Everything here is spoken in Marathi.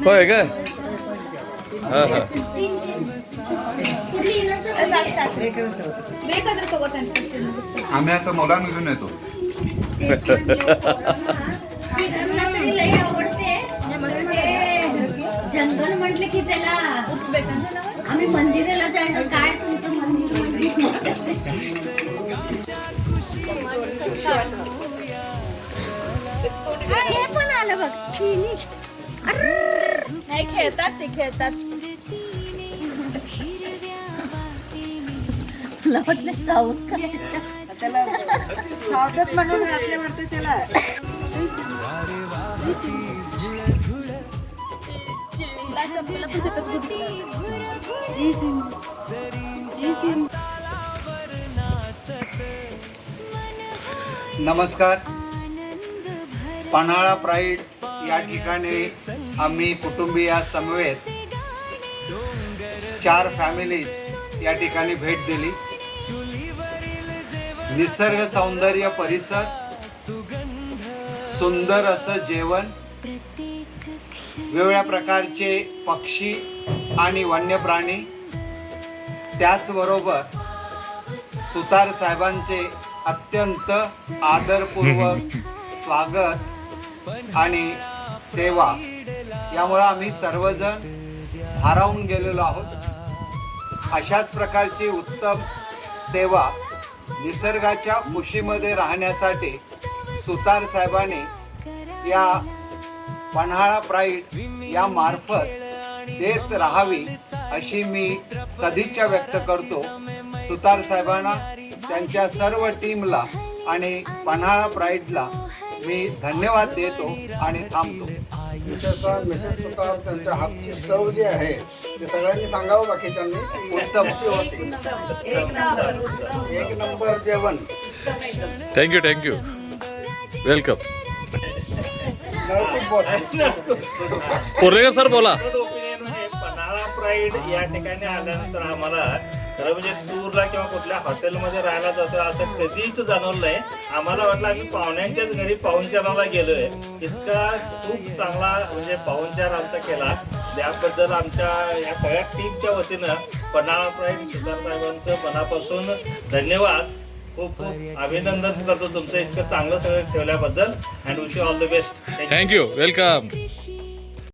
होय काय? हां हां आम्ही आता मुलां घेऊन येतो. जंगल म्हटलं की त्याला आम्ही मंदिराला जायचं. काय तुमचं मंदिर हे पण आलं बघ. नाही खेळतात ते खेळतात. मला वाटलं जाऊन काय त्याला सावधत म्हणून घातले वाटतं त्याला. चिल्लीला चंपीला पण तिथंच गुंतलं. नमस्कार. पन्हाळा प्राईड या ठिकाणी आम्ही कुटुंबीया समवेत 4 फॅमिलीज या ठिकाणी भेट दिली. निसर्ग सौंदर्य, परिसर, सुंदर असं जेवण, वेगवेगळ्या प्रकारचे पक्षी आणि वन्य प्राणी, त्याचबरोबर सुतार साहेबांचे अत्यंत आदरपूर्वक स्वागत आणि सेवा, यामुळे आम्ही सर्वजण भारावून गेलेलो आहोत. अशाच प्रकारची उत्तम सेवा निसर्गाच्या कुशीमध्ये राहण्यासाठी सुतार साहेबांनी या पन्हाळा प्राईड या मार्फत देत राहावी अशी मी सदिच्छा व्यक्त करतो. सुतार साहेबांना, त्यांच्या सर्व टीमला आणि पन्हाळा प्राईडला मी धन्यवाद देतो आणि थांबतो. विशेषतः मिसेस सुतार त्यांच्या हातची चव जी आहे ते सगळ्यांनी सांगावं बाकीच्यांनी. उत्तम. एक नंबर जेवण. Thank you welcome. पोर्लेकर सर बोला. पन्हाळा प्राईड या ठिकाणी आल्यानंतर आम्हाला खरं म्हणजे टूरला किंवा कुठल्या हॉटेलमध्ये राहायला जातो असं कधीच जाणवलं नाही. आम्हाला वाटलं आम्ही पाहुण्यांच्याच घरी पाहुणचाराला गेलोय. इतका खूप चांगला म्हणजे पाहुणचार आमचा केला. त्याबद्दल आमच्या या सगळ्या टीमच्या वतीनं पन्हाळा प्राईड सुतार साहेबांचं मनापासून धन्यवाद. खूप खूप अभिनंदन करतो तुमचं इतकं चांगलं सगळं ठेवल्याबद्दल. And wish you all the best. Thank you welcome.